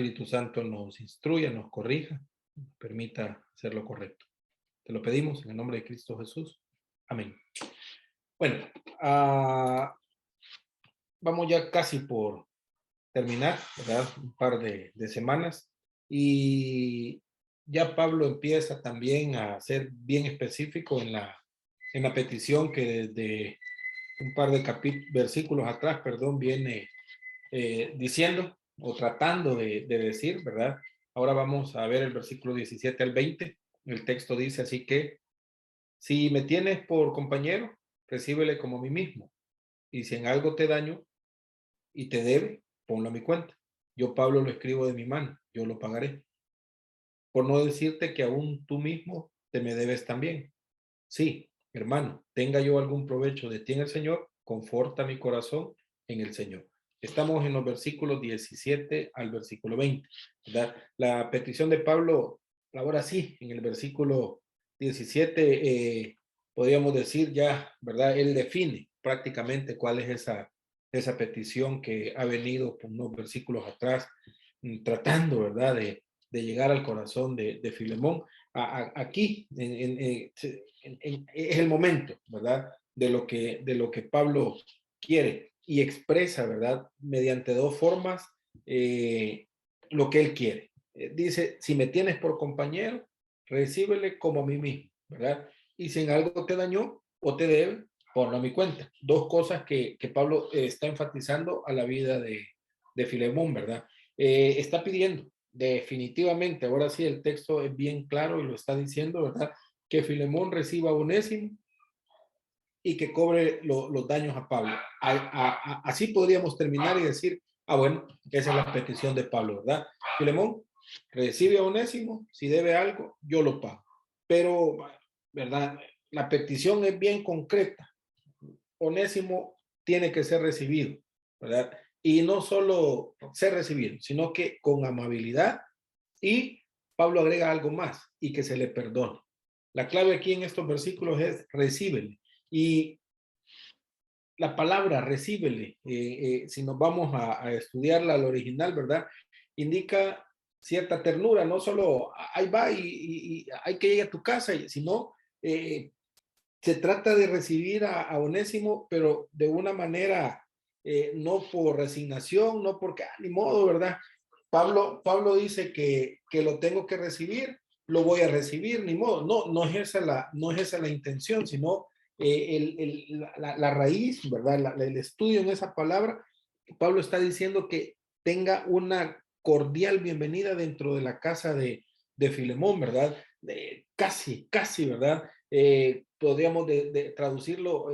Espíritu Santo nos instruya, nos corrija, nos permita hacer lo correcto. Te lo pedimos en el nombre de Cristo Jesús. Amén. Bueno, vamos ya casi por terminar, ¿verdad? Un par de semanas. Y ya Pablo empieza también a ser bien específico en la petición que desde un par de versículos atrás, perdón, viene diciendo o tratando de decir, ¿verdad? Ahora vamos a ver el versículo 17 al 20. El texto dice así que, si me tienes por compañero, recíbele como a mí mismo. Y si en algo te daño y te debe, ponlo a mi cuenta. Yo, Pablo, lo escribo de mi mano, yo lo pagaré. Por no decirte que aún tú mismo te me debes también. Sí, hermano, tenga yo algún provecho de ti en el Señor, conforta mi corazón en el Señor. Estamos en los versículos 17 al versículo 20, ¿verdad? La petición de Pablo, ahora sí, en el versículo 17, podríamos decir ya, ¿verdad? Él define prácticamente cuál es esa petición que ha venido por unos versículos atrás, tratando, ¿verdad? De llegar al corazón de Filemón. Aquí es el momento, ¿verdad? De lo que Pablo quiere y expresa, ¿verdad? Mediante dos formas lo que él quiere. Dice, si me tienes por compañero, recíbele como a mí mismo, ¿verdad? Y si en algo te dañó o te debe, ponlo a mi cuenta. Dos cosas que Pablo está enfatizando a la vida de Filemón, ¿verdad? Está pidiendo definitivamente, ahora sí el texto es bien claro y lo está diciendo, ¿verdad? Que Filemón reciba a Onésimo y que cobre los daños a Pablo. Así podríamos terminar y decir, bueno, esa es la petición de Pablo, ¿verdad? Filemón, recibe a Onésimo, si debe algo, yo lo pago. Pero, ¿verdad? La petición es bien concreta. Onésimo tiene que ser recibido, ¿verdad? Y no solo ser recibido, sino que con amabilidad. Y Pablo agrega algo más, y que se le perdone. La clave aquí en estos versículos es recíbele. Y la palabra recíbele, si nos vamos a estudiarla al original, ¿verdad? Indica cierta ternura, no solo ahí va y hay que ir a tu casa, sino se trata de recibir a Onésimo, pero de una manera, no por resignación, no porque, ni modo, ¿verdad? Pablo dice que lo tengo que recibir, lo voy a recibir, ni modo. No es esa la intención, sino la raíz, ¿verdad? El estudio en esa palabra. Pablo está diciendo que tenga una cordial bienvenida dentro de la casa de Filemón, ¿verdad? Casi, ¿verdad? Podríamos traducirlo,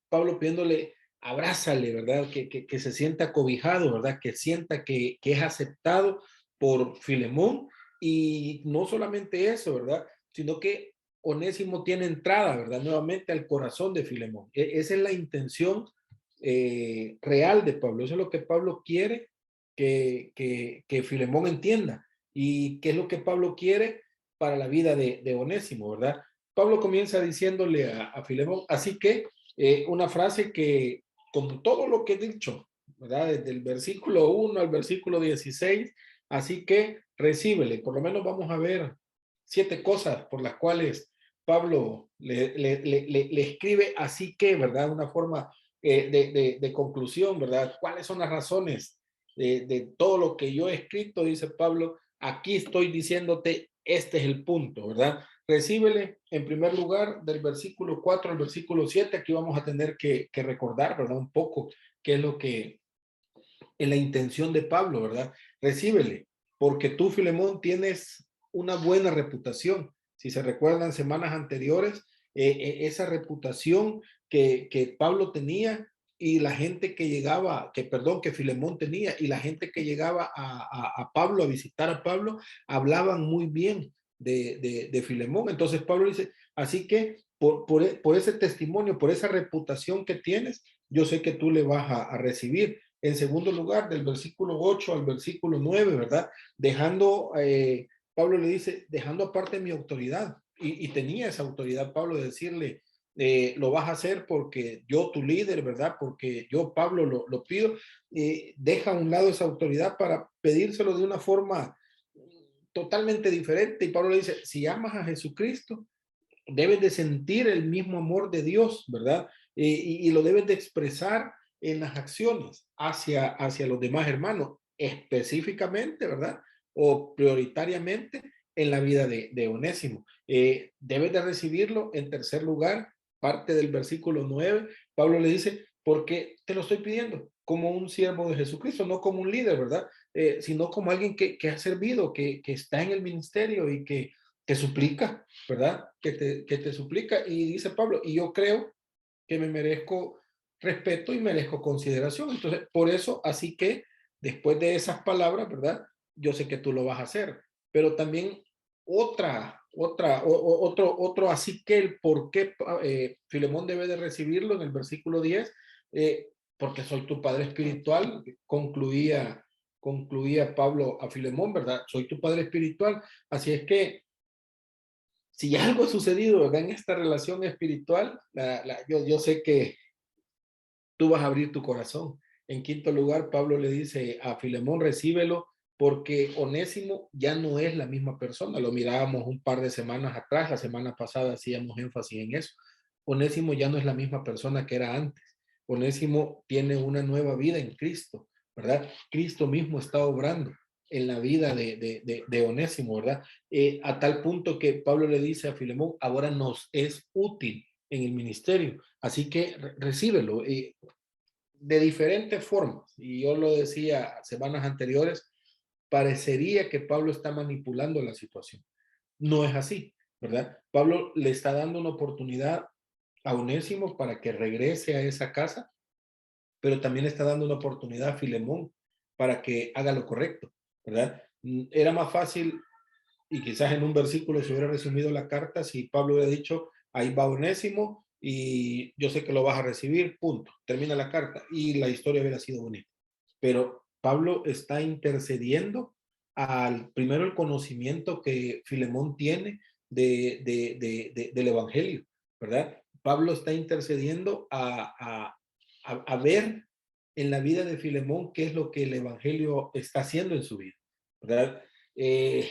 Pablo pidiéndole, abrázale, ¿verdad? Que se sienta cobijado, ¿verdad? Que sienta que es aceptado por Filemón. Y no solamente eso, ¿verdad? Sino que Onésimo tiene entrada, ¿verdad? Nuevamente al corazón de Filemón. Esa es la intención real de Pablo. Eso es lo que Pablo quiere que Filemón entienda. ¿Y qué es lo que Pablo quiere para la vida de Onésimo, ¿verdad? Pablo comienza diciéndole a Filemón, así que una frase que, con todo lo que he dicho, ¿verdad? Desde el versículo 1 al versículo 16, así que recíbele. Por lo menos vamos a ver 7 cosas por las cuales Pablo le escribe así que, ¿verdad? Una forma de conclusión, ¿verdad? ¿Cuáles son las razones de todo lo que yo he escrito? Dice Pablo, aquí estoy diciéndote, este es el punto, ¿verdad? Recíbele en primer lugar del versículo 4 al versículo 7. Aquí vamos a tener que recordar, ¿verdad? Un poco qué es lo que en la intención de Pablo, ¿verdad? Recíbele, porque tú, Filemón, tienes una buena reputación. Si se recuerdan semanas anteriores, esa reputación que Pablo tenía y la gente que llegaba, que Filemón tenía y la gente que llegaba a Pablo, a visitar a Pablo, hablaban muy bien de Filemón. Entonces Pablo dice, así que por ese testimonio, por esa reputación que tienes, yo sé que tú le vas a recibir. En segundo lugar, del versículo 8 al versículo 9, ¿verdad? Pablo le dice, dejando aparte mi autoridad, y tenía esa autoridad Pablo de decirle lo vas a hacer porque yo, tu líder, ¿verdad? Porque yo, Pablo, lo pido. Deja a un lado esa autoridad para pedírselo de una forma totalmente diferente. Y Pablo le dice, si amas a Jesucristo, debes de sentir el mismo amor de Dios, ¿verdad? Y lo debes de expresar en las acciones hacia los demás hermanos, específicamente, ¿verdad? O prioritariamente en la vida de Onésimo. Debes de recibirlo en tercer lugar, parte del versículo 9, Pablo le dice, porque te lo estoy pidiendo como un siervo de Jesucristo, no como un líder, ¿verdad? Sino como alguien que ha servido, que está en el ministerio y que suplica, ¿verdad? Que te suplica. Y dice Pablo, y yo creo que me merezco respeto y merezco consideración. Entonces, por eso, así que después de esas palabras, ¿verdad? Yo sé que tú lo vas a hacer, pero también otro, así que el por qué Filemón debe de recibirlo en el versículo 10, porque soy tu padre espiritual, concluía Pablo a Filemón, ¿verdad? Soy tu padre espiritual, así es que si algo ha sucedido, ¿verdad? En esta relación espiritual, yo sé que tú vas a abrir tu corazón. En quinto lugar, Pablo le dice a Filemón, recíbelo porque Onésimo ya no es la misma persona. Lo mirábamos un par de semanas atrás, la semana pasada hacíamos énfasis en eso. Onésimo ya no es la misma persona que era antes. Onésimo tiene una nueva vida en Cristo, ¿verdad? Cristo mismo está obrando en la vida de Onésimo, ¿verdad? A tal punto que Pablo le dice a Filemón, ahora nos es útil en el ministerio. Así que recíbelo de diferentes formas. Y yo lo decía semanas anteriores, parecería que Pablo está manipulando la situación. No es así, ¿verdad? Pablo le está dando una oportunidad a Onésimo para que regrese a esa casa, pero también le está dando una oportunidad a Filemón para que haga lo correcto, ¿verdad? Era más fácil y quizás en un versículo se hubiera resumido la carta si Pablo hubiera dicho, ahí va Onésimo y yo sé que lo vas a recibir, punto, termina la carta y la historia hubiera sido bonita. Pero Pablo está intercediendo al primero el conocimiento que Filemón tiene del Evangelio, ¿verdad? Pablo está intercediendo a ver en la vida de Filemón qué es lo que el Evangelio está haciendo en su vida, ¿verdad? Es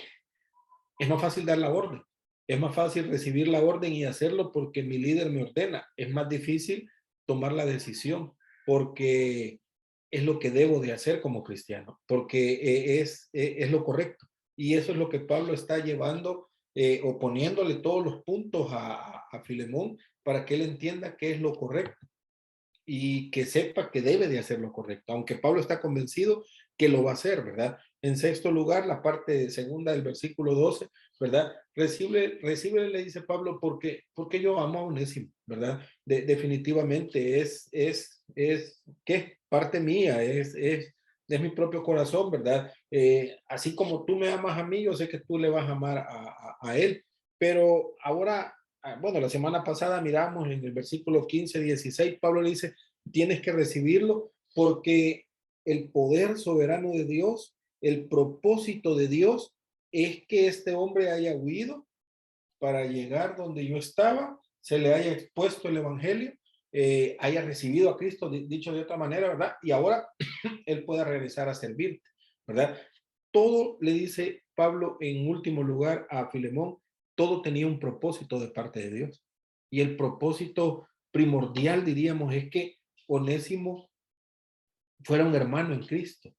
más fácil dar la orden, es más fácil recibir la orden y hacerlo porque mi líder me ordena, es más difícil tomar la decisión porque es lo que debo de hacer como cristiano, porque es lo correcto. Y eso es lo que Pablo está llevando o poniéndole todos los puntos a Filemón para que él entienda qué es lo correcto y que sepa que debe de hacer lo correcto, aunque Pablo está convencido que lo va a hacer, ¿verdad? En sexto lugar, la parte segunda del versículo 12, ¿verdad? Recibe, le dice Pablo, porque yo amo a Onésimo, ¿verdad? Definitivamente ¿qué? Parte mía, es mi propio corazón, ¿verdad? Así como tú me amas a mí, yo sé que tú le vas a amar a él, pero ahora bueno, la semana pasada miramos en el versículo 15, 16, Pablo le dice, tienes que recibirlo porque el poder soberano de Dios, el propósito de Dios es que este hombre haya huido para llegar donde yo estaba, se le haya expuesto el evangelio, haya recibido a Cristo, dicho de otra manera, ¿verdad? Y ahora él pueda regresar a servirte, ¿verdad? Todo le dice Pablo en último lugar a Filemón, todo tenía un propósito de parte de Dios. Y el propósito primordial, diríamos, es que Onésimo fuera un hermano en Cristo.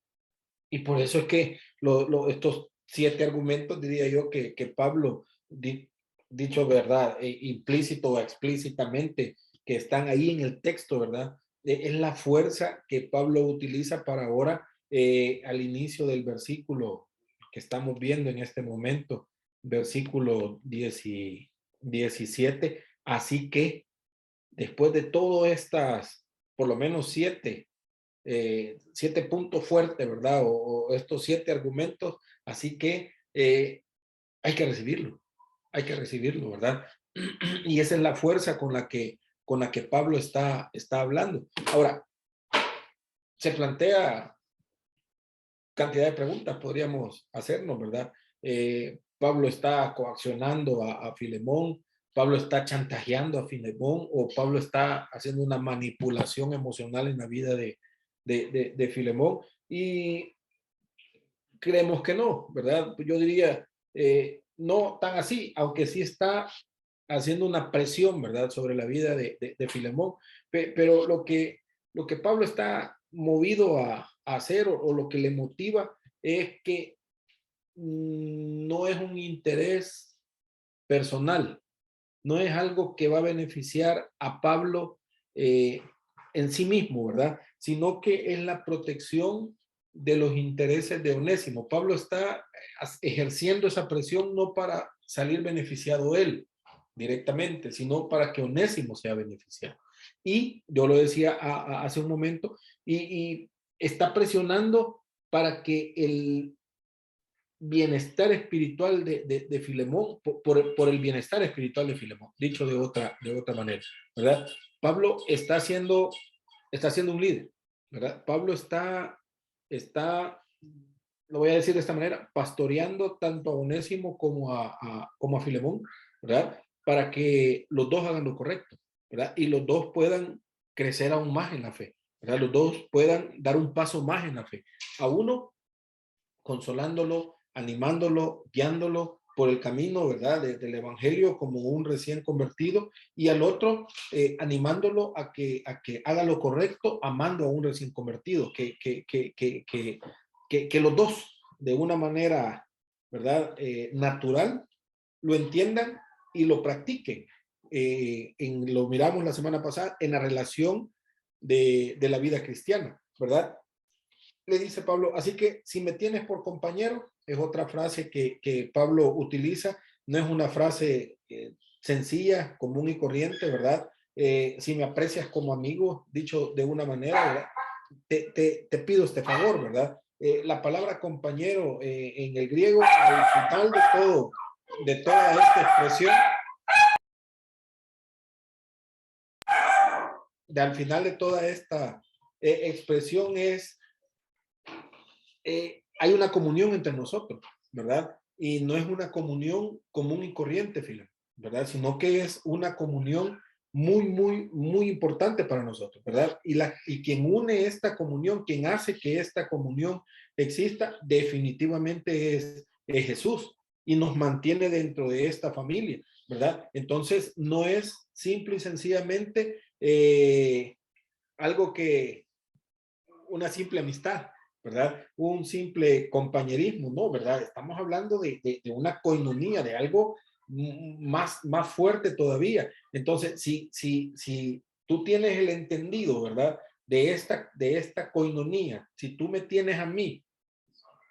Y por eso es que estos 7 argumentos, diría yo, que Pablo, dicho verdad, implícito o explícitamente, que están ahí en el texto, ¿verdad? Es la fuerza que Pablo utiliza para ahora, al inicio del versículo que estamos viendo en este momento, versículo 17. Así que después de todas estas, por lo menos 7 puntos fuertes, ¿verdad? O estos 7 argumentos, así que hay que recibirlo, ¿verdad? Y esa es la fuerza con la que Pablo está hablando. Ahora, se plantea cantidad de preguntas, podríamos hacernos, ¿verdad? Pablo está coaccionando a Filemón Pablo está chantajeando a Filemón o Pablo está haciendo una manipulación emocional en la vida de Filemón. Y creemos que no, ¿verdad? Yo diría, no tan así, aunque sí está haciendo una presión, ¿verdad?, sobre la vida de Filemón. Pero lo que Pablo está movido a hacer o lo que le motiva es que no es un interés personal, no es algo que va a beneficiar a Pablo eh, en sí mismo, ¿verdad? Sino que es la protección de los intereses de Onésimo. Pablo está ejerciendo esa presión no para salir beneficiado él directamente, sino para que Onésimo sea beneficiado. Y yo lo decía hace un momento, y está presionando para que el bienestar espiritual de Filemón, por el bienestar espiritual de Filemón, dicho de otra manera, ¿verdad? Pablo está siendo un líder, ¿verdad? Pablo está, lo voy a decir de esta manera, pastoreando tanto a Onésimo como a Filemón, ¿verdad? Para que los dos hagan lo correcto, ¿verdad? Y los dos puedan crecer aún más en la fe, ¿verdad? Los dos puedan dar un paso más en la fe. A uno consolándolo, animándolo, guiándolo por el camino, ¿verdad?, del Evangelio como un recién convertido, y al otro animándolo a que haga lo correcto, amando a un recién convertido, que los dos, de una manera, ¿verdad?, natural, lo entiendan y lo practiquen. Lo miramos la semana pasada en la relación de la vida cristiana, ¿verdad? Le dice Pablo, así que si me tienes por compañero, es otra frase que Pablo utiliza, no es una frase sencilla, común y corriente, ¿verdad? Si me aprecias como amigo, dicho de una manera, ¿verdad? Te pido este favor, ¿verdad? La palabra compañero en el griego, al final de toda esta expresión, al final de toda esta expresión es hay una comunión entre nosotros, ¿verdad? Y no es una comunión común y corriente, Fila, ¿verdad? Sino que es una comunión muy importante para nosotros, ¿verdad? Y quien une esta comunión, quien hace que esta comunión exista, definitivamente es Jesús y nos mantiene dentro de esta familia, ¿verdad? Entonces, no es simple y sencillamente algo que una simple amistad, ¿verdad? Un simple compañerismo, ¿no? ¿Verdad? Estamos hablando de una coinonía, de algo más fuerte todavía. Entonces, si tú tienes el entendido, ¿verdad? De esta coinonía, si tú me tienes a mí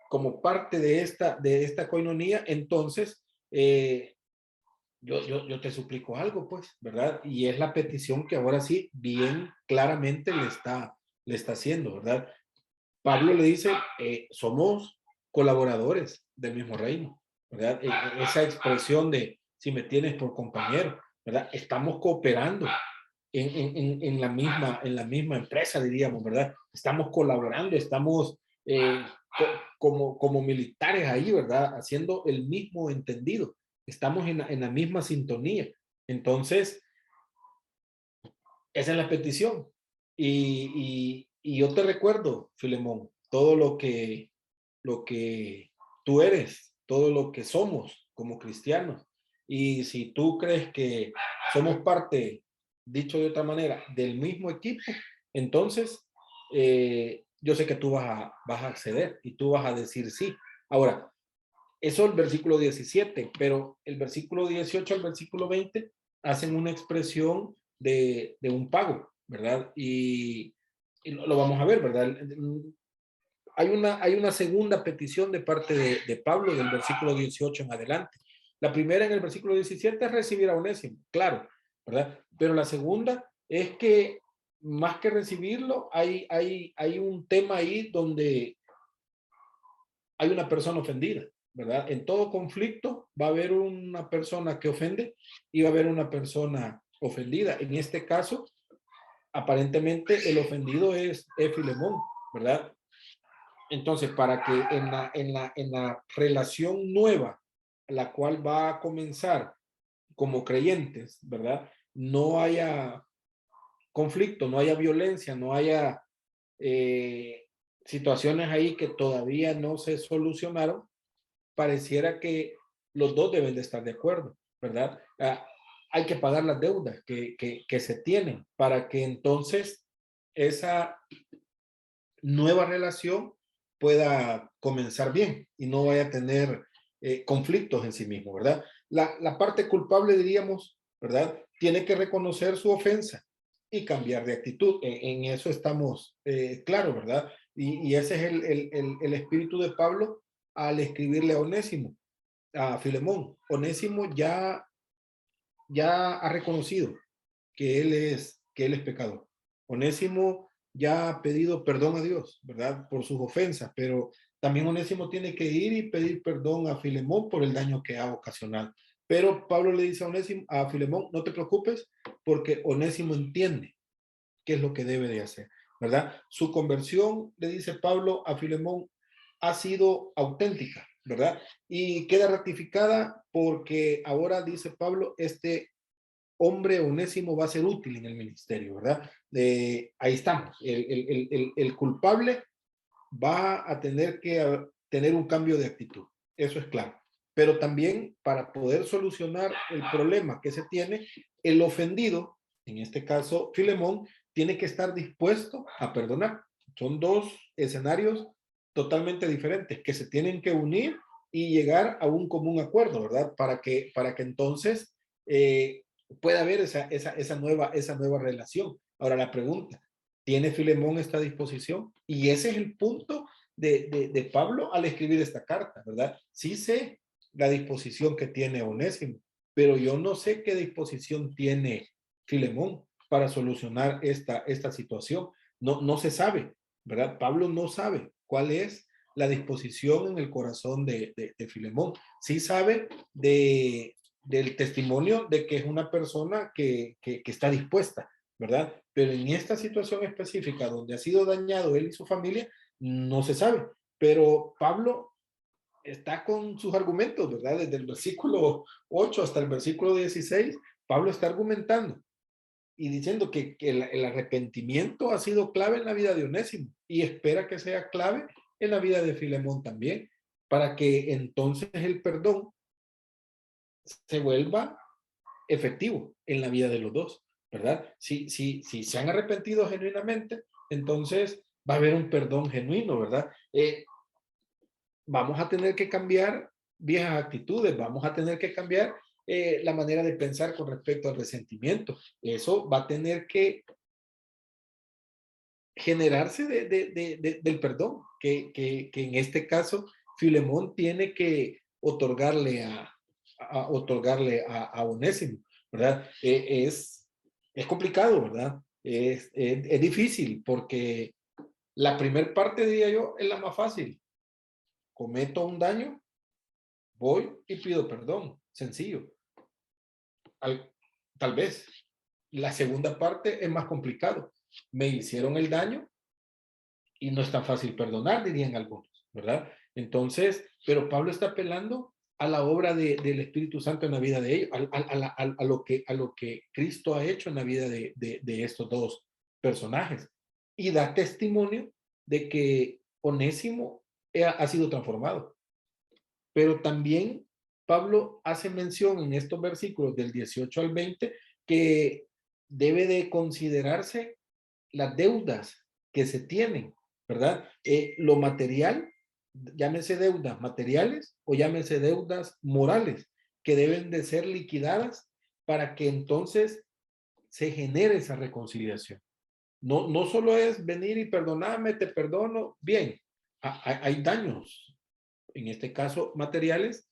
como parte de esta coinonía, entonces yo te suplico algo, pues, ¿verdad? Y es la petición que ahora sí, bien claramente le está haciendo, ¿verdad? Pablo le dice, somos colaboradores del mismo reino, ¿verdad? Esa expresión de si me tienes por compañero, ¿verdad? Estamos cooperando en la misma empresa, diríamos, ¿verdad? Estamos colaborando, estamos como militares ahí, ¿verdad? Haciendo el mismo entendido. Estamos en la misma sintonía. Entonces, esa es la petición. Y yo te recuerdo, Filemón, todo lo que tú eres, todo lo que somos como cristianos. Y si tú crees que somos parte, dicho de otra manera, del mismo equipo, entonces yo sé que tú vas a acceder y tú vas a decir sí. Ahora, eso el versículo 17, pero el versículo 18 al versículo 20 hacen una expresión de un pago, ¿verdad? Y lo vamos a ver, ¿verdad? Hay una segunda petición de parte de Pablo del versículo 18 en adelante. La primera en el versículo 17 es recibir a Onésimo, claro, ¿verdad? Pero la segunda es que más que recibirlo, hay un tema ahí donde hay una persona ofendida, ¿verdad? En todo conflicto va a haber una persona que ofende y va a haber una persona ofendida. En este caso, aparentemente el ofendido es Filemón, ¿verdad? Entonces, para que en la relación nueva, la cual va a comenzar como creyentes, ¿verdad? No haya conflicto, no haya violencia, no haya eh, situaciones ahí que todavía no se solucionaron, pareciera que los dos deben de estar de acuerdo, ¿verdad? Hay que pagar las deudas que se tienen para que entonces esa nueva relación pueda comenzar bien y no vaya a tener conflictos en sí mismo, ¿verdad? La parte culpable, diríamos, ¿verdad? Tiene que reconocer su ofensa y cambiar de actitud. En eso estamos claros, ¿verdad? Y ese es el espíritu de Pablo al escribirle a Onésimo, a Filemón. Onésimo ya ha reconocido que él es pecador. Onésimo ya ha pedido perdón a Dios, ¿verdad? Por sus ofensas, pero también Onésimo tiene que ir y pedir perdón a Filemón por el daño que ha ocasionado. Pero Pablo le dice a Onésimo, a Filemón, no te preocupes, porque Onésimo entiende qué es lo que debe de hacer, ¿verdad? Su conversión, le dice Pablo a Filemón, ha sido auténtica, ¿verdad? Y queda ratificada porque ahora, dice Pablo, este hombre Onésimo va a ser útil en el ministerio, ¿verdad? Ahí estamos. El culpable va a tener que tener un cambio de actitud. Eso es claro. Pero también para poder solucionar el problema que se tiene, el ofendido, en este caso Filemón, tiene que estar dispuesto a perdonar. Son dos escenarios totalmente diferentes que se tienen que unir y llegar a un común acuerdo, ¿verdad? Para que entonces pueda haber esa nueva relación. Ahora la pregunta, ¿tiene Filemón esta disposición? Y ese es el punto de Pablo al escribir esta carta, ¿verdad? Sí sé la disposición que tiene Onésimo, pero yo no sé qué disposición tiene Filemón para solucionar esta situación. No se sabe, ¿verdad? Pablo no sabe cuál es la disposición en el corazón de Filemón. Sí sabe del testimonio de que es una persona que está dispuesta, ¿verdad? Pero en esta situación específica donde ha sido dañado él y su familia, no se sabe. Pero Pablo está con sus argumentos, ¿verdad? Desde el versículo 8 hasta el versículo 16, Pablo está argumentando y diciendo que el arrepentimiento ha sido clave en la vida de Onésimo y espera que sea clave en la vida de Filemón también, para que entonces el perdón se vuelva efectivo en la vida de los dos, ¿verdad? Si se han arrepentido genuinamente, entonces va a haber un perdón genuino, ¿verdad? Vamos a tener que cambiar viejas actitudes, vamos a tener que cambiar la manera de pensar con respecto al resentimiento. Eso va a tener que generarse del perdón, que en este caso Filemón tiene que otorgarle a Onésimo, ¿verdad? Es complicado, ¿verdad? Es difícil porque la primera parte, diría yo, es la más fácil. Cometo un daño, voy y pido perdón, sencillo. Al, tal vez. La segunda parte es más complicado. Me hicieron el daño, y no es tan fácil perdonar, dirían algunos, ¿verdad? Entonces, pero Pablo está apelando a la obra del Espíritu Santo en la vida de ellos, a lo que Cristo ha hecho en la vida de estos dos personajes. Y da testimonio de que Onésimo ha sido transformado. Pero también Pablo hace mención en estos versículos del 18 al 20 que debe de considerarse las deudas que se tienen, ¿verdad? Lo material, llámese deudas materiales o llámese deudas morales, que deben de ser liquidadas para que entonces se genere esa reconciliación. No solo es venir y perdonarme, te perdono, bien, hay daños, en este caso materiales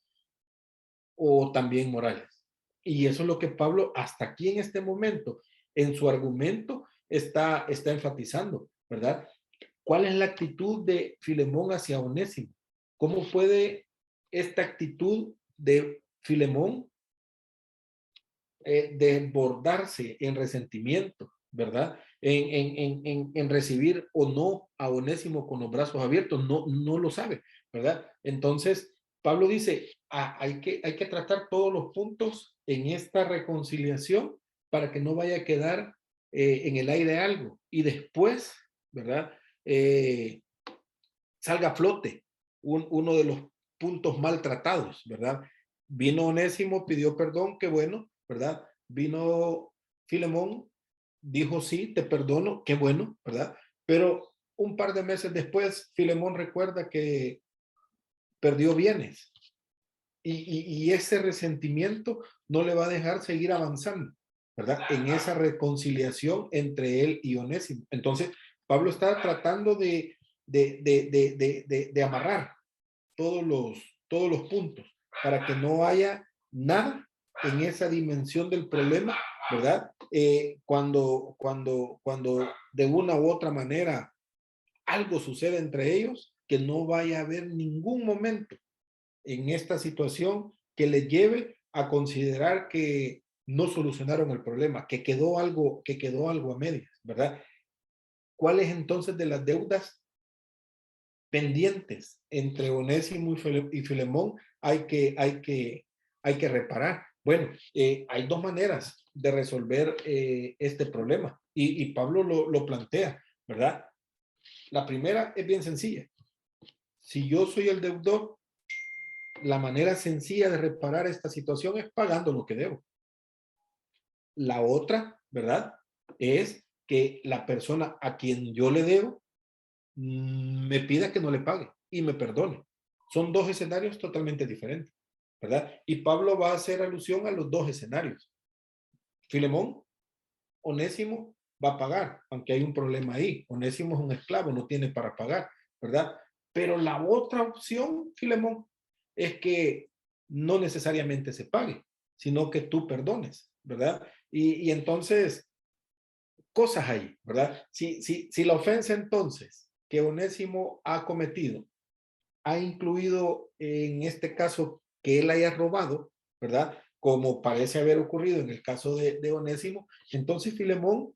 o también morales. Y eso es lo que Pablo hasta aquí en este momento, en su argumento, está enfatizando, ¿verdad? ¿Cuál es la actitud de Filemón hacia Onésimo? ¿Cómo puede esta actitud de Filemón desbordarse en resentimiento, ¿verdad? En recibir o no a Onésimo con los brazos abiertos, no lo sabe, ¿verdad? Entonces, Pablo dice, hay que tratar todos los puntos en esta reconciliación para que no vaya a quedar en el aire algo y después, ¿verdad? Salga a flote uno de los puntos maltratados, ¿verdad? Vino Onésimo, pidió perdón, qué bueno, ¿verdad? Vino Filemón, dijo sí, te perdono, qué bueno, ¿verdad? Pero un par de meses después, Filemón recuerda que perdió bienes y ese resentimiento no le va a dejar seguir avanzando, ¿verdad? En esa reconciliación entre él y Onésimo. Entonces, Pablo está tratando de amarrar todos los puntos para que no haya nada en esa dimensión del problema, ¿verdad? Cuando de una u otra manera algo sucede entre ellos, que no vaya a haber ningún momento en esta situación que le lleve a considerar que no solucionaron el problema, que quedó algo a medias, ¿verdad? ¿Cuáles entonces de las deudas pendientes entre Onésimo y Filemón hay que reparar? Bueno, hay dos maneras de resolver este problema y Pablo lo plantea, ¿verdad? La primera es bien sencilla. Si yo soy el deudor, la manera sencilla de reparar esta situación es pagando lo que debo. La otra, ¿verdad? Es que la persona a quien yo le debo me pida que no le pague y me perdone. Son dos escenarios totalmente diferentes, ¿verdad? Y Pablo va a hacer alusión a los dos escenarios. Filemón, Onésimo va a pagar, aunque hay un problema ahí. Onésimo es un esclavo, no tiene para pagar, ¿verdad? Pero la otra opción, Filemón, es que no necesariamente se pague, sino que tú perdones, ¿verdad? Y entonces, cosas ahí, ¿verdad? Si la ofensa entonces que Onésimo ha cometido ha incluido en este caso que él haya robado, ¿verdad? Como parece haber ocurrido en el caso de Onésimo, entonces Filemón,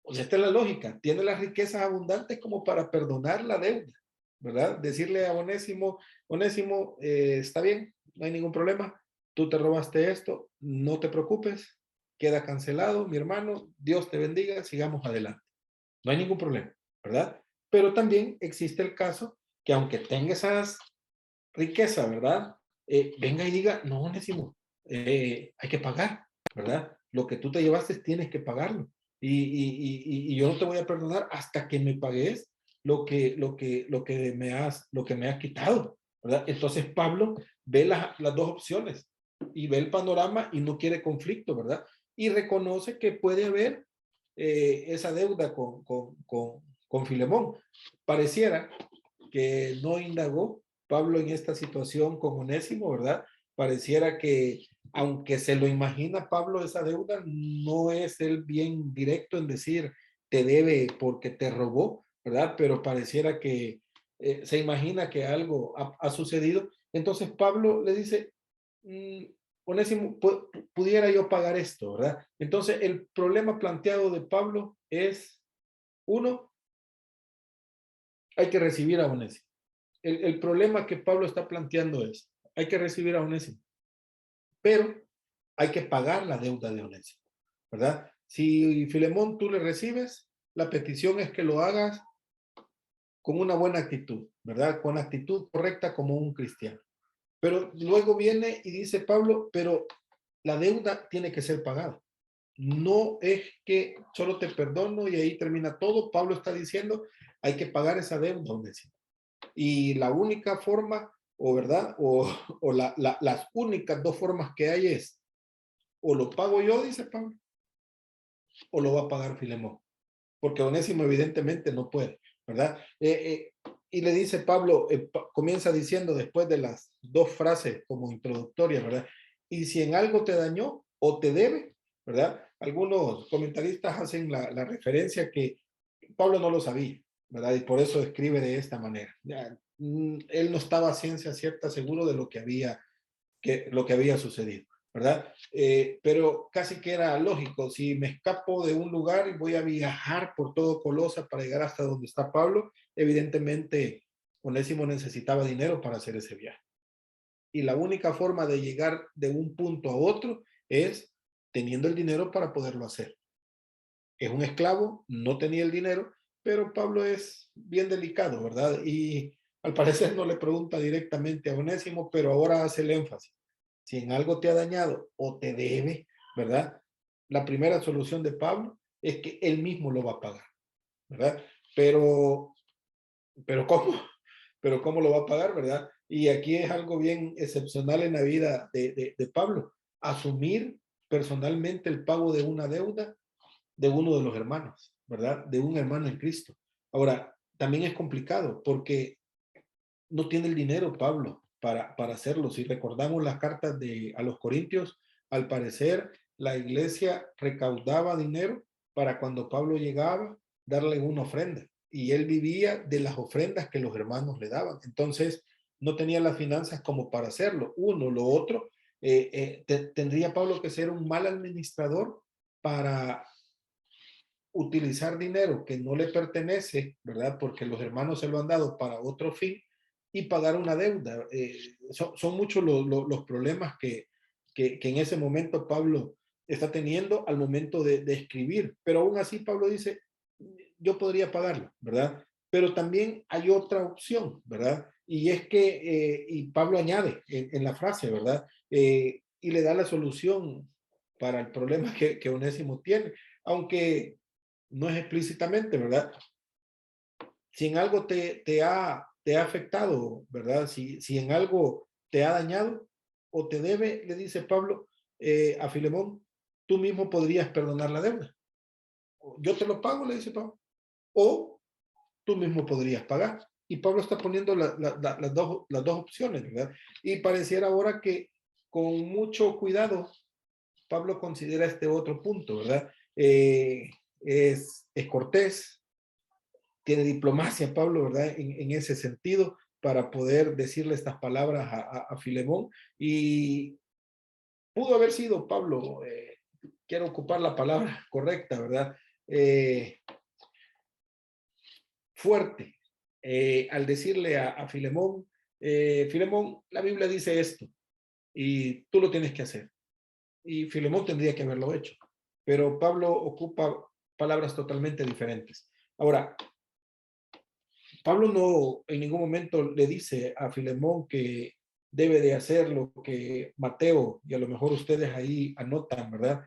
pues esta es la lógica, tiene las riquezas abundantes como para perdonar la deuda, ¿verdad? Decirle a Onésimo, Onésimo, está bien, no hay ningún problema, tú te robaste esto, no te preocupes, queda cancelado, mi hermano, Dios te bendiga, sigamos adelante. No hay ningún problema, ¿verdad? Pero también existe el caso que aunque tenga esas riquezas, ¿verdad? Venga y diga, no, Onésimo, hay que pagar, ¿verdad? Lo que tú te llevaste tienes que pagarlo. Y yo no te voy a perdonar hasta que me pagues lo que me has quitado, ¿verdad? Entonces Pablo ve las dos opciones y ve el panorama y no quiere conflicto, ¿verdad? Y reconoce que puede haber esa deuda con Filemón. Pareciera que no indagó Pablo en esta situación con Onésimo, ¿verdad? Pareciera que, aunque se lo imagina Pablo esa deuda, no es él bien directo en decir te debe porque te robó, ¿verdad? Pero pareciera que se imagina que algo ha sucedido. Entonces Pablo le dice, Onésimo, pudiera yo pagar esto, ¿verdad? Entonces el problema planteado de Pablo es, uno, hay que recibir a Onésimo. El problema que Pablo está planteando es, hay que recibir a Onésimo, pero hay que pagar la deuda de Onésimo, ¿verdad? Si Filemón tú le recibes, la petición es que lo hagas con una buena actitud, ¿verdad? Con actitud correcta como un cristiano. Pero luego viene y dice Pablo, pero la deuda tiene que ser pagada. No es que solo te perdono y ahí termina todo. Pablo está diciendo, hay que pagar esa deuda, Onésimo. Y la única forma, o verdad, las únicas dos formas que hay es, o lo pago yo, dice Pablo, o lo va a pagar Filemón. Porque Onésimo evidentemente no puede, ¿verdad? Y le dice Pablo, comienza diciendo después de las dos frases como introductorias, ¿verdad? Y si en algo te dañó o te debe, ¿verdad? Algunos comentaristas hacen la referencia que Pablo no lo sabía, ¿verdad? Y por eso escribe de esta manera. Ya, él no estaba a ciencia cierta seguro de lo que había sucedido, ¿verdad? Pero casi que era lógico, si me escapo de un lugar y voy a viajar por todo Colosa para llegar hasta donde está Pablo, evidentemente Onésimo necesitaba dinero para hacer ese viaje. y la única forma de llegar de un punto a otro es teniendo el dinero para poderlo hacer. Es un esclavo, no tenía el dinero, pero Pablo es bien delicado, ¿verdad? Y al parecer no le pregunta directamente a Onésimo, pero ahora hace el énfasis. Si en algo te ha dañado o te debe, ¿verdad? La primera solución de Pablo es que él mismo lo va a pagar, ¿verdad? Pero, pero ¿cómo? Pero ¿cómo lo va a pagar, verdad? Y aquí es algo bien excepcional en la vida de Pablo. Asumir personalmente el pago de una deuda de uno de los hermanos, ¿verdad? De un hermano en Cristo. Ahora, también es complicado porque no tiene el dinero Pablo para hacerlo. Si recordamos las cartas a los Corintios, al parecer la iglesia recaudaba dinero para cuando Pablo llegaba, darle una ofrenda. Y él vivía de las ofrendas que los hermanos le daban. Entonces, no tenía las finanzas como para hacerlo. Uno, lo otro, tendría Pablo que ser un mal administrador para utilizar dinero que no le pertenece, ¿verdad? Porque los hermanos se lo han dado para otro fin y pagar una deuda. Son muchos los problemas que en ese momento Pablo está teniendo al momento de escribir. Pero aún así Pablo dice, yo podría pagarlo, ¿verdad? Pero también hay otra opción, ¿verdad? Y es que, y Pablo añade en la frase, ¿verdad? Y le da la solución para el problema que Onésimo tiene, aunque no es explícitamente, ¿verdad? Si en algo te ha afectado, ¿verdad? Si en algo te ha dañado o te debe, le dice Pablo a Filemón, tú mismo podrías perdonar la deuda. Yo te lo pago, le dice Pablo, o tú mismo podrías pagar. Y Pablo está poniendo las dos opciones, ¿verdad? Y pareciera ahora que con mucho cuidado Pablo considera este otro punto, ¿verdad? Es cortés, tiene diplomacia Pablo, ¿verdad? En ese sentido, para poder decirle estas palabras a Filemón. Y pudo haber sido Pablo, quiero ocupar la palabra correcta, ¿verdad? Fuerte, al decirle a Filemón, Filemón, la Biblia dice esto, y tú lo tienes que hacer. Y Filemón tendría que haberlo hecho. Pero Pablo ocupa palabras totalmente diferentes. Ahora, Pablo no en ningún momento le dice a Filemón que debe de hacer lo que Mateo, y a lo mejor ustedes ahí anotan, ¿verdad?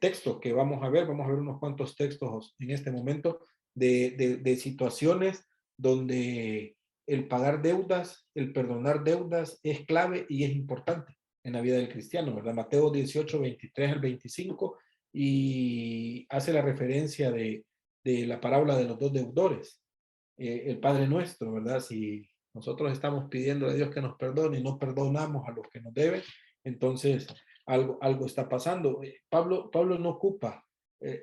Textos que vamos a ver unos cuantos textos en este momento de situaciones donde el pagar deudas, el perdonar deudas es clave y es importante en la vida del cristiano, ¿verdad? Mateo 18, 23 al 25 y hace la referencia de la parábola de los dos deudores, el Padre Nuestro, ¿verdad? Si nosotros estamos pidiendo a Dios que nos perdone y no perdonamos a los que nos deben, entonces algo está pasando. Pablo no ocupa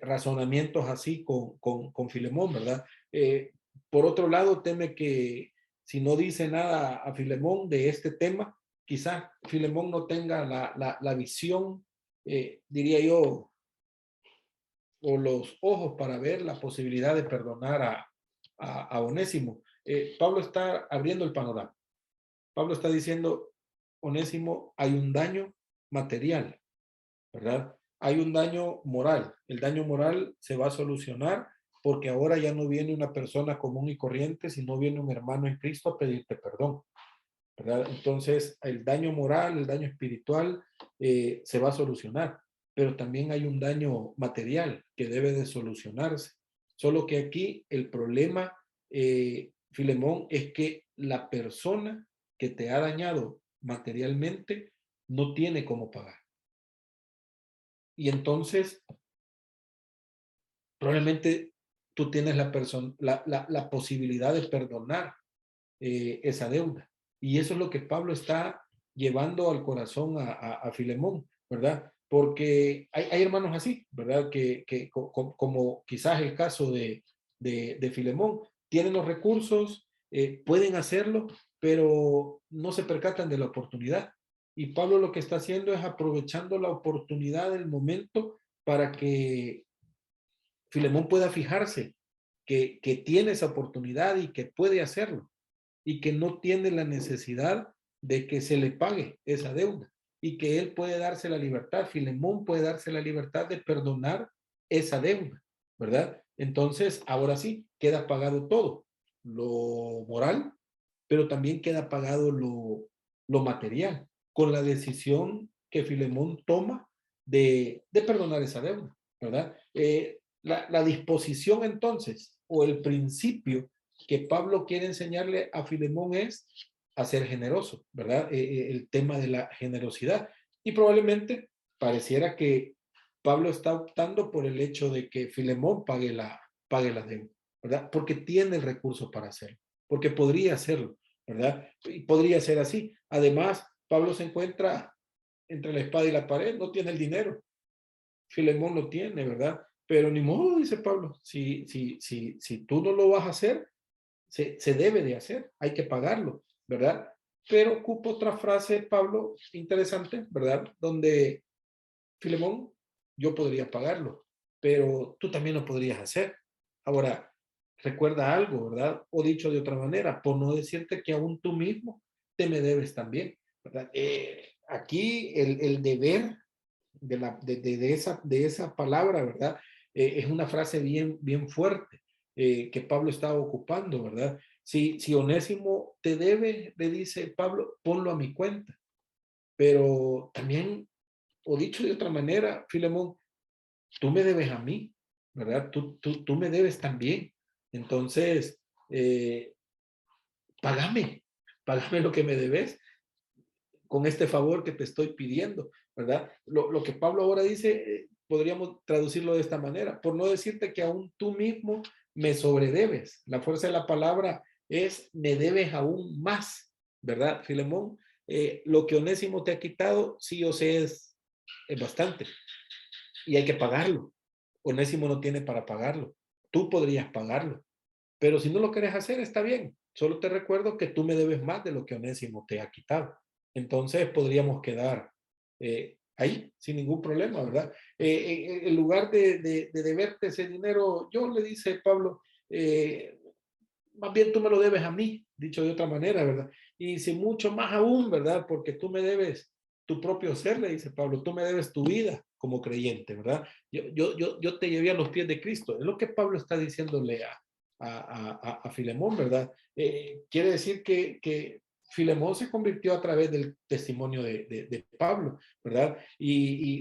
razonamientos así con Filemón, ¿verdad? Por otro lado, teme que si no dice nada a Filemón de este tema, quizás Filemón no tenga la visión, diría yo, o los ojos para ver la posibilidad de perdonar a Onésimo. Pablo está abriendo el panorama. Pablo está diciendo, Onésimo, hay un daño material, ¿verdad? Hay un daño moral. El daño moral se va a solucionar porque ahora ya no viene una persona común y corriente, sino viene un hermano en Cristo a pedirte perdón, ¿verdad? Entonces, el daño moral, el daño espiritual se va a solucionar, pero también hay un daño material que debe de solucionarse. Solo que aquí el problema, Filemón, es que la persona que te ha dañado materialmente no tiene cómo pagar. Y entonces, probablemente tú tienes la posibilidad de perdonar esa deuda. Y eso es lo que Pablo está llevando al corazón a Filemón, ¿verdad? Porque hay hermanos así, ¿verdad? Como quizás el caso de Filemón, tienen los recursos, pueden hacerlo, pero no se percatan de la oportunidad. Y Pablo lo que está haciendo es aprovechando la oportunidad del momento para que Filemón pueda fijarse que tiene esa oportunidad y que puede hacerlo y que no tiene la necesidad de que se le pague esa deuda y que él puede darse la libertad, Filemón puede darse la libertad de perdonar esa deuda, ¿verdad? Entonces, ahora sí, queda pagado todo, lo moral, pero también queda pagado lo material, con la decisión que Filemón toma de perdonar esa deuda, ¿verdad? La disposición entonces, o el principio que Pablo quiere enseñarle a Filemón es a ser generoso, ¿verdad? El tema de la generosidad. Y probablemente pareciera que Pablo está optando por el hecho de que Filemón pague la deuda, ¿verdad? Porque tiene el recurso para hacerlo, porque podría hacerlo, ¿verdad? Y podría ser así. Además, Pablo se encuentra entre la espada y la pared, no tiene el dinero. Filemón lo tiene, ¿verdad? Pero ni modo, dice Pablo, si tú no lo vas a hacer, se debe de hacer, hay que pagarlo, ¿verdad? Pero ocupo otra frase, Pablo, interesante, ¿verdad? Donde Filemón, yo podría pagarlo, pero tú también lo podrías hacer. Ahora, recuerda algo, ¿verdad? O dicho de otra manera, por no decirte que aún tú mismo te me debes también, ¿verdad? Aquí el deber de esa palabra, ¿verdad? Es una frase bien fuerte que Pablo estaba ocupando, ¿verdad? Si Onésimo te debe, le dice Pablo, ponlo a mi cuenta. Pero también, o dicho de otra manera, Filemón, tú me debes a mí, ¿verdad? Tú me debes también. Entonces, eh, págame, págame lo que me debes con este favor que te estoy pidiendo, ¿verdad? Lo que Pablo ahora dice, podríamos traducirlo de esta manera, por no decirte que aún tú mismo me sobredebes. La fuerza de la palabra es me debes aún más, ¿verdad, Filemón? Lo que Onésimo te ha quitado, sí o sí es bastante y hay que pagarlo. Onésimo no tiene para pagarlo. Tú podrías pagarlo, pero si no lo quieres hacer, está bien. Solo te recuerdo que tú me debes más de lo que Onésimo te ha quitado. Entonces podríamos quedar ahí sin ningún problema, ¿verdad? En lugar de deberte ese dinero, yo le dice Pablo, más bien tú me lo debes a mí, dicho de otra manera, ¿verdad? Y si mucho más aún, ¿verdad? Porque tú me debes tu propio ser, le dice Pablo, tú me debes tu vida como creyente, ¿verdad? Yo te llevé a los pies de Cristo. Es lo que Pablo está diciéndole a Filemón, ¿verdad? Quiere decir que Filemón se convirtió a través del testimonio de Pablo, ¿verdad?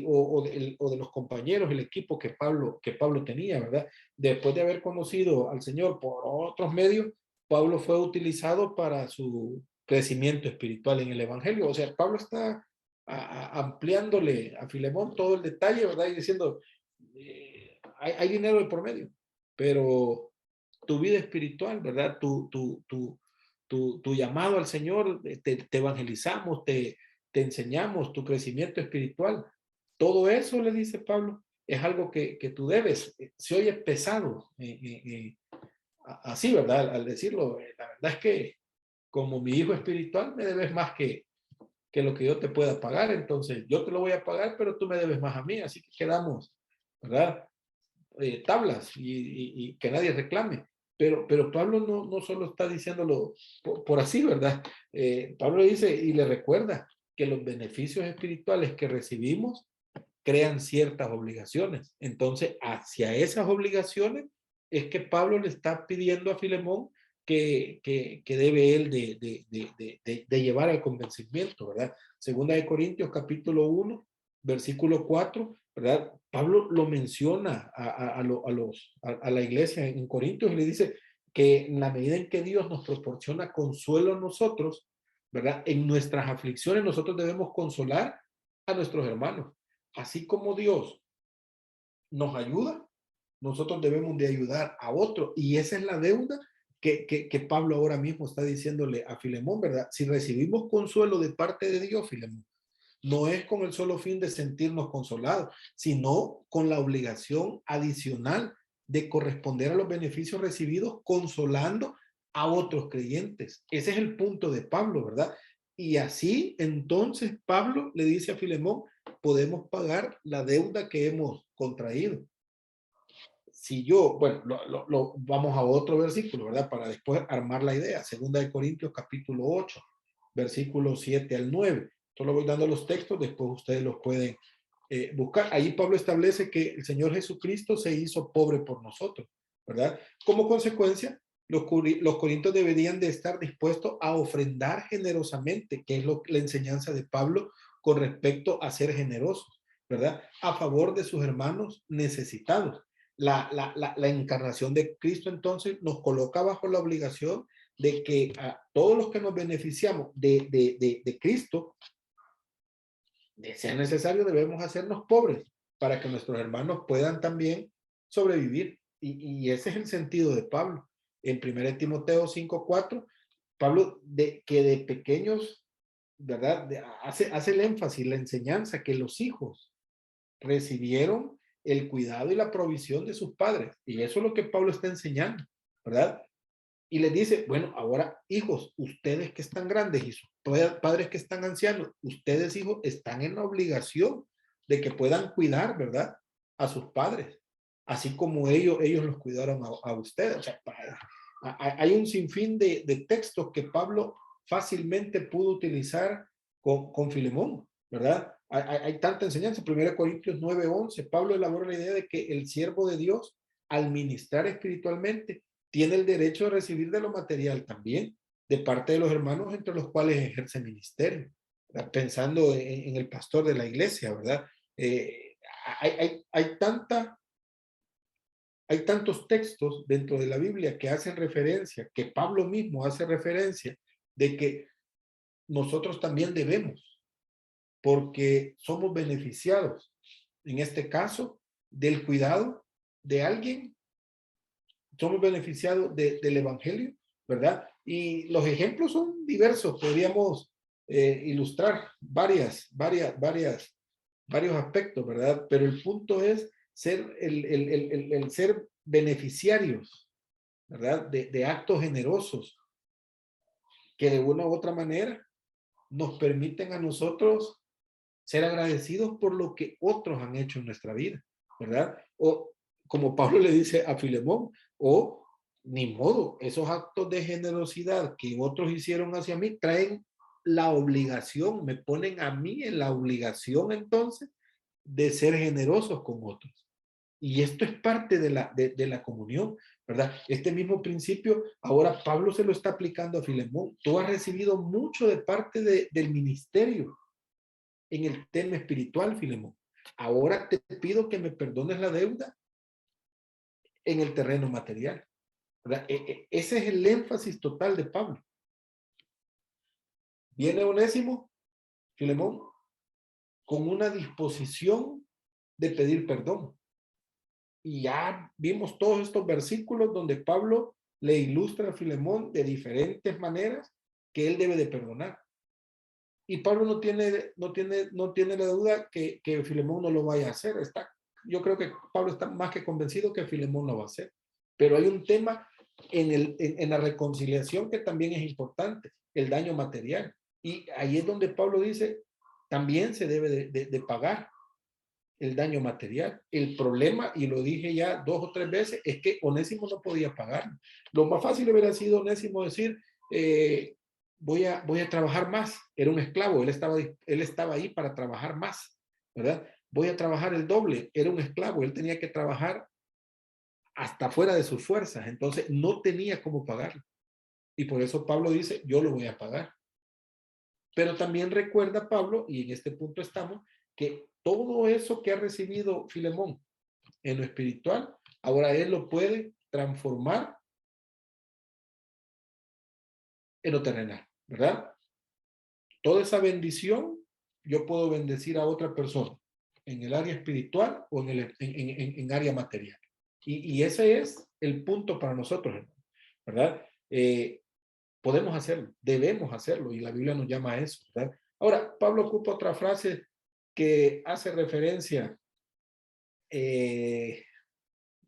O de los compañeros, el equipo que Pablo tenía, ¿verdad? Después de haber conocido al Señor por otros medios, Pablo fue utilizado para su crecimiento espiritual en el Evangelio. O sea, Pablo está ampliándole a Filemón todo el detalle, ¿verdad? Y diciendo, hay dinero de por medio, pero tu vida espiritual, ¿verdad? Tu llamado al Señor, te evangelizamos, te enseñamos, tu crecimiento espiritual. Todo eso, le dice Pablo, es algo que tú debes. Se oye pesado, así, ¿verdad? Al decirlo, la verdad es que como mi hijo espiritual me debes más que lo que yo te pueda pagar, entonces yo te lo voy a pagar, pero tú me debes más a mí, así que quedamos, ¿verdad? Tablas y que nadie reclame. Pero Pablo no solo está diciéndolo por así, ¿verdad? Pablo dice y le recuerda que los beneficios espirituales que recibimos crean ciertas obligaciones. Entonces, hacia esas obligaciones es que Pablo le está pidiendo a Filemón que debe él de llevar al convencimiento, ¿verdad? Segunda de Corintios capítulo 1, versículo 4, ¿verdad? Pablo lo menciona a la iglesia en Corintios y le dice que en la medida en que Dios nos proporciona consuelo a nosotros, ¿verdad? En nuestras aflicciones nosotros debemos consolar a nuestros hermanos. Así como Dios nos ayuda, nosotros debemos de ayudar a otro. Y esa es la deuda que Pablo ahora mismo está diciéndole a Filemón, ¿verdad? Si recibimos consuelo de parte de Dios, Filemón, no es con el solo fin de sentirnos consolados, sino con la obligación adicional de corresponder a los beneficios recibidos consolando a otros creyentes. Ese es el punto de Pablo, ¿verdad? Y así entonces Pablo le dice a Filemón, podemos pagar la deuda que hemos contraído. Si yo, bueno, vamos a otro versículo, ¿verdad? Para después armar la idea. Segunda de Corintios capítulo 8, versículos 7 al 9. Solo voy dando los textos, después ustedes los pueden buscar. Ahí Pablo establece que el Señor Jesucristo se hizo pobre por nosotros, ¿verdad? Como consecuencia, los corintios deberían de estar dispuestos a ofrendar generosamente, que es la enseñanza de Pablo con respecto a ser generosos, ¿verdad? A favor de sus hermanos necesitados. La encarnación de Cristo entonces nos coloca bajo la obligación de que a todos los que nos beneficiamos de Cristo, de ser necesario, debemos hacernos pobres para que nuestros hermanos puedan también sobrevivir. Y ese es el sentido de Pablo. En 1 Timoteo 5:4, Pablo, que de pequeños, ¿verdad? Hace el énfasis, la enseñanza, que los hijos recibieron el cuidado y la provisión de sus padres. Y eso es lo que Pablo está enseñando, ¿verdad? Y les dice, bueno, ahora hijos, ustedes que están grandes y sus padres que están ancianos, ustedes hijos están en la obligación de que puedan cuidar, ¿verdad? A sus padres, así como ellos los cuidaron a ustedes. O sea, hay un sinfín de textos que Pablo fácilmente pudo utilizar con Filemón, ¿verdad? Hay tanta enseñanza. 1 Corintios 9:11, Pablo elabora la idea de que el siervo de Dios, al ministrar espiritualmente, tiene el derecho de recibir de lo material también, de parte de los hermanos entre los cuales ejerce ministerio, ¿verdad? Pensando en el pastor de la iglesia, ¿verdad? Eh, hay hay tantos textos dentro de la Biblia que hacen referencia, que Pablo mismo hace referencia, de que nosotros también debemos, porque somos beneficiados, en este caso, del cuidado de alguien, somos beneficiados del Evangelio, ¿verdad? Y los ejemplos son diversos, podríamos ilustrar varios aspectos, ¿verdad? Pero el punto es ser el ser beneficiarios, ¿verdad? De actos generosos que de una u otra manera nos permiten a nosotros ser agradecidos por lo que otros han hecho en nuestra vida, ¿verdad? O como Pablo le dice a Filemón, o ni modo, esos actos de generosidad que otros hicieron hacia mí traen la obligación, me ponen a mí en la obligación entonces de ser generosos con otros. Y esto es parte de la comunión, ¿verdad? Este mismo principio, ahora Pablo se lo está aplicando a Filemón. Tú has recibido mucho de parte del ministerio en el tema espiritual, Filemón. Ahora te pido que me perdones la deuda en el terreno material, ¿verdad? Ese es el énfasis total de Pablo. Viene Onésimo, Filemón, con una disposición de pedir perdón. Y ya vimos todos estos versículos donde Pablo le ilustra a Filemón de diferentes maneras que él debe de perdonar. Y Pablo no tiene la duda que Filemón no lo vaya a hacer. Yo creo que Pablo está más que convencido que Filemón lo va a hacer. Pero hay un tema en la reconciliación que también es importante, el daño material. Y ahí es donde Pablo dice, también se debe de pagar el daño material. El problema, y lo dije ya 2 o 3 veces, es que Onésimo no podía pagar. Lo más fácil hubiera sido Onésimo decir, voy a trabajar más. Era un esclavo, él estaba ahí para trabajar más, ¿verdad? Voy a trabajar el doble, era un esclavo, él tenía que trabajar hasta fuera de sus fuerzas, entonces no tenía cómo pagarlo. Y por eso Pablo dice, yo lo voy a pagar. Pero también recuerda Pablo, y en este punto estamos, que todo eso que ha recibido Filemón en lo espiritual, ahora él lo puede transformar en lo terrenal, ¿verdad? Toda esa bendición yo puedo bendecir a otra persona en el área espiritual o en área material. Y ese es el punto para nosotros, ¿verdad? Podemos hacerlo, debemos hacerlo, y la Biblia nos llama a eso, ¿verdad? Ahora, Pablo ocupa otra frase que hace referencia,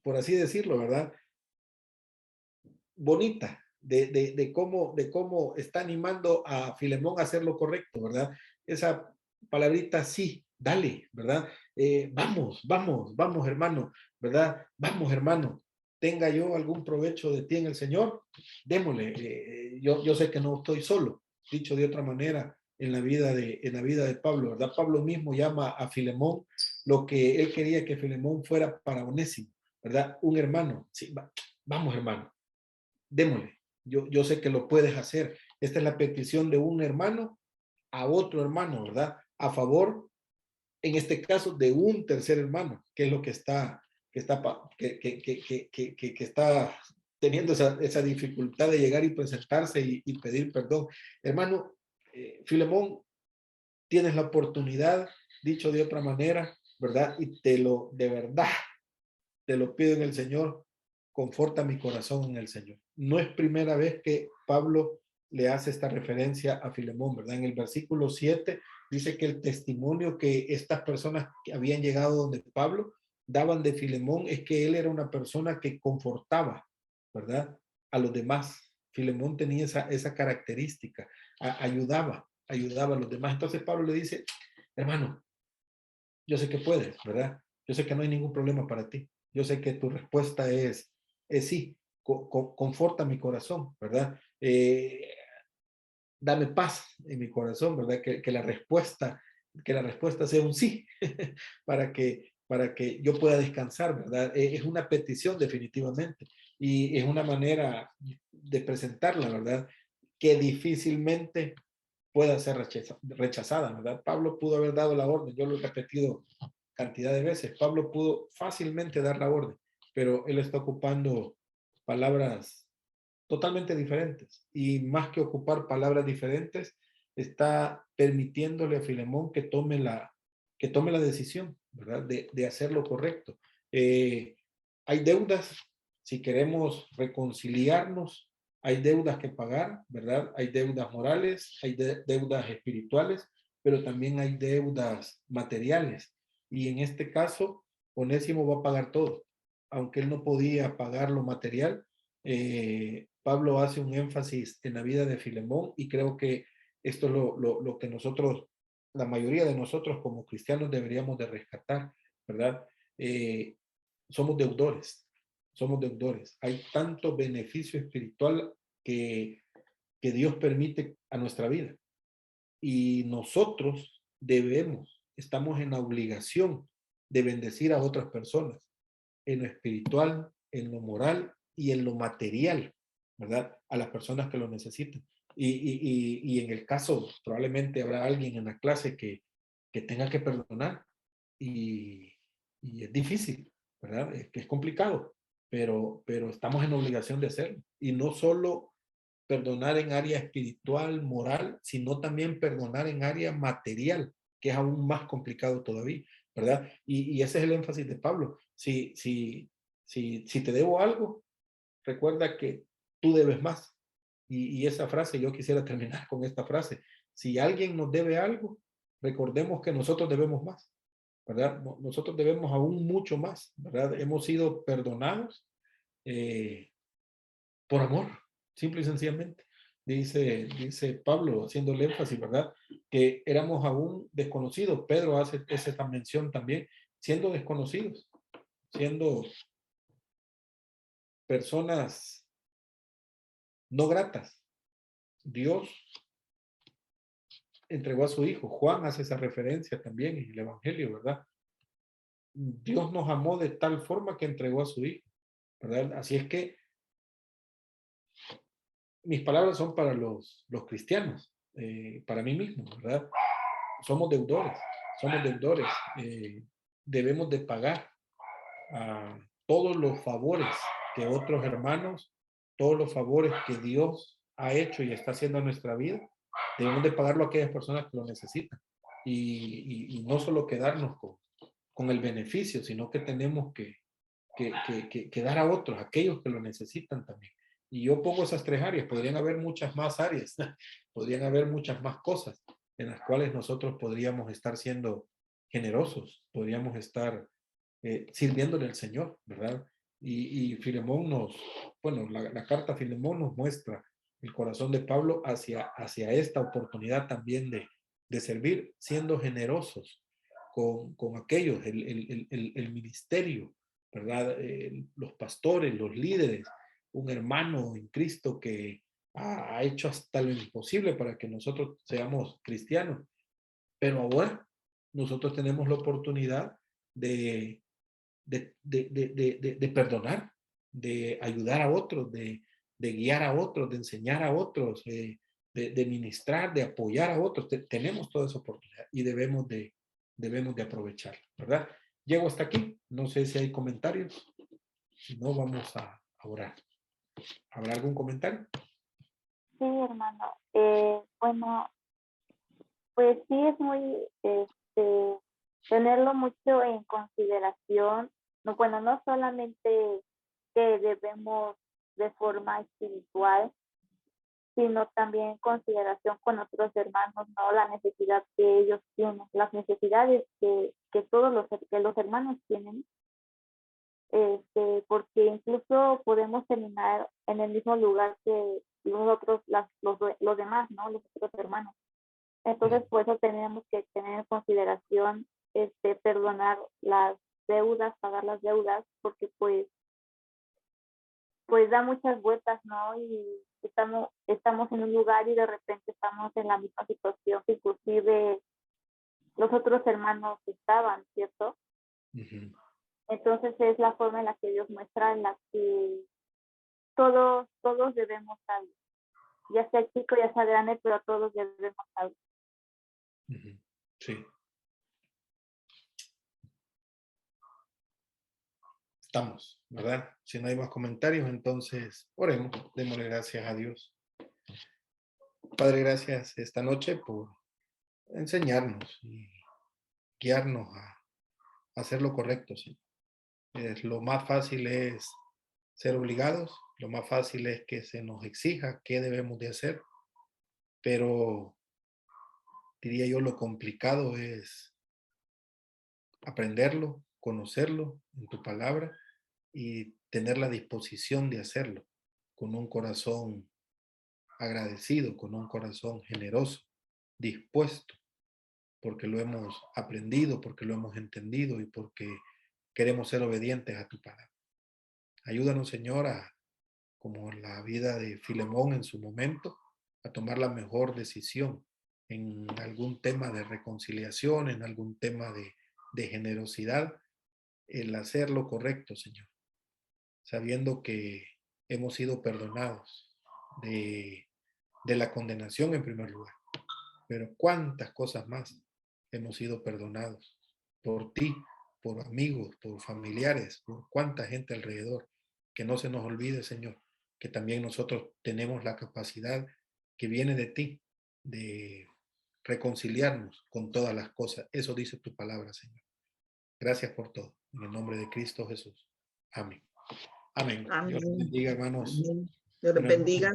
por así decirlo, ¿verdad? Bonita, de cómo está animando a Filemón a hacer lo correcto, ¿verdad? Esa palabrita sí, dale, ¿verdad? Vamos, hermano, ¿verdad? Vamos, hermano, tenga yo algún provecho de ti en el Señor, démosle, yo sé que no estoy solo, dicho de otra manera, en la vida de Pablo, ¿verdad? Pablo mismo llama a Filemón lo que él quería que Filemón fuera para Onésimo, ¿verdad? Un hermano. Sí, vamos, hermano, démosle. Yo sé que lo puedes hacer. Esta es la petición de un hermano a otro hermano, ¿verdad? A favor, en este caso, de un tercer hermano, que es lo que está teniendo esa dificultad de llegar y presentarse y pedir perdón. Hermano, Filemón, tienes la oportunidad, dicho de otra manera, ¿verdad? Y de verdad, te lo pido en el Señor, conforta mi corazón en el Señor. No es primera vez que Pablo le hace esta referencia a Filemón, ¿verdad? En el versículo 7 dice que el testimonio que estas personas que habían llegado donde Pablo daban de Filemón es que él era una persona que confortaba, ¿verdad? A los demás. Filemón tenía esa característica, ayudaba a los demás. Entonces Pablo le dice, hermano, yo sé que puedes, ¿verdad? Yo sé que no hay ningún problema para ti. Yo sé que tu respuesta es sí, conforta mi corazón, ¿verdad? Dame paz en mi corazón, ¿verdad? Que la respuesta sea un sí, para que yo pueda descansar, ¿verdad? Es una petición definitivamente y es una manera de presentarla, ¿verdad? Que difícilmente pueda ser rechazada, ¿verdad? Pablo pudo haber dado la orden, yo lo he repetido cantidad de veces. Pablo pudo fácilmente dar la orden, pero él está ocupando palabras totalmente diferentes y más que ocupar palabras diferentes, está permitiéndole a Filemón que tome la decisión, ¿verdad? De hacer lo correcto. Hay deudas, si queremos reconciliarnos, hay deudas que pagar, ¿verdad? Hay deudas morales, hay deudas espirituales, pero también hay deudas materiales. Y en este caso, Onésimo va a pagar todo. Aunque él no podía pagar lo material, Pablo hace un énfasis en la vida de Filemón y creo que esto es lo que nosotros, la mayoría de nosotros como cristianos deberíamos de rescatar, ¿verdad? Eh, somos deudores, somos deudores. Hay tanto beneficio espiritual que, que Dios permite a nuestra vida y nosotros estamos en la obligación de bendecir a otras personas en lo espiritual, en lo moral y en lo material, ¿verdad? A las personas que lo necesitan. Y en el caso, probablemente habrá alguien en la clase que tenga que perdonar y, y es difícil, ¿verdad? Es complicado, pero estamos en obligación de hacerlo. Y no solo perdonar en área espiritual, moral, sino también perdonar en área material, que es aún más complicado todavía, ¿verdad? Y ese es el énfasis de Pablo. Si te debo algo, recuerda que tú debes más. Y esa frase, yo quisiera terminar con esta frase. Si alguien nos debe algo, recordemos que nosotros debemos más, ¿verdad? Nosotros debemos aún mucho más, ¿verdad? Hemos sido perdonados eh, por amor, simple y sencillamente. Dice Pablo, haciendo el énfasis, ¿verdad? Que éramos aún desconocidos. Pedro hace esa mención también, siendo desconocidos, siendo personas no gratas. Dios entregó a su Hijo. Juan hace esa referencia también en el Evangelio, ¿verdad? Dios nos amó de tal forma que entregó a su Hijo, ¿verdad? Así es que mis palabras son para los cristianos, para mí mismo, ¿verdad? Somos deudores, somos deudores. Debemos de pagar a todos los favores que otros hermanos, todos los favores que Dios ha hecho y está haciendo en nuestra vida, debemos de pagarlo a aquellas personas que lo necesitan. Y no solo quedarnos con el beneficio, sino que tenemos que dar a otros, aquellos que lo necesitan también. Y yo pongo esas tres áreas, podrían haber muchas más áreas, podrían haber muchas más cosas en las cuales nosotros podríamos estar siendo generosos, podríamos estar sirviéndole al Señor, ¿verdad? Y Filemón bueno, la carta Filemón nos muestra el corazón de Pablo hacia esta oportunidad también de servir, siendo generosos con aquellos, el ministerio, ¿verdad? Los pastores, los líderes, un hermano en Cristo ha hecho hasta lo imposible para que nosotros seamos cristianos, pero ahora nosotros tenemos la oportunidad de, de perdonar, de ayudar a otros, de guiar a otros, de enseñar a otros, de ministrar, de apoyar a otros. Tenemos toda esa oportunidad y debemos de aprovecharla, ¿verdad? Llego hasta aquí. No sé si hay comentarios. Si no, vamos a orar. ¿Habrá algún comentario? Sí, hermano. Bueno, pues sí es muy, tenerlo mucho en consideración. No, bueno, no solamente que debemos de forma espiritual, sino también en consideración con otros hermanos, ¿no? La necesidad que ellos tienen, las necesidades que todos los hermanos tienen, porque incluso podemos terminar en el mismo lugar que los demás, ¿no? Los otros hermanos. Entonces, por eso tenemos que tener en consideración, perdonar las deudas, pagar las deudas, porque pues da muchas vueltas, ¿no? Y estamos en un lugar y de repente estamos en la misma situación que inclusive los otros hermanos estaban, ¿cierto? Ujú. Entonces es la forma en la que Dios muestra en la que todos debemos algo, ya sea chico, ya sea grande, pero todos debemos algo. Ujú. Sí, estamos, ¿verdad? Si no hay más comentarios, entonces oremos, démosle gracias a Dios. Padre, gracias esta noche por enseñarnos y guiarnos a hacer lo correcto, sí. Lo más fácil es ser obligados, lo más fácil es que se nos exija qué debemos de hacer, pero diría yo lo complicado es aprenderlo, conocerlo en tu palabra y tener la disposición de hacerlo con un corazón agradecido, con un corazón generoso, dispuesto, porque lo hemos aprendido, porque lo hemos entendido y porque queremos ser obedientes a tu palabra. Ayúdanos, Señor, como la vida de Filemón en su momento, a tomar la mejor decisión en algún tema de reconciliación, en algún tema de generosidad, el hacer lo correcto, Señor, sabiendo que hemos sido perdonados de, de la condenación en primer lugar, pero cuántas cosas más hemos sido perdonados por ti, por amigos, por familiares, por cuánta gente alrededor. Que no se nos olvide, Señor, que también nosotros tenemos la capacidad que viene de ti de reconciliarnos con todas las cosas. Eso dice tu palabra, Señor. Gracias por todo. En el nombre de Cristo Jesús. Amén. Amén. Dios les Amén. bendiga, hermanos. Amén. Dios les Buenas noches. bendiga.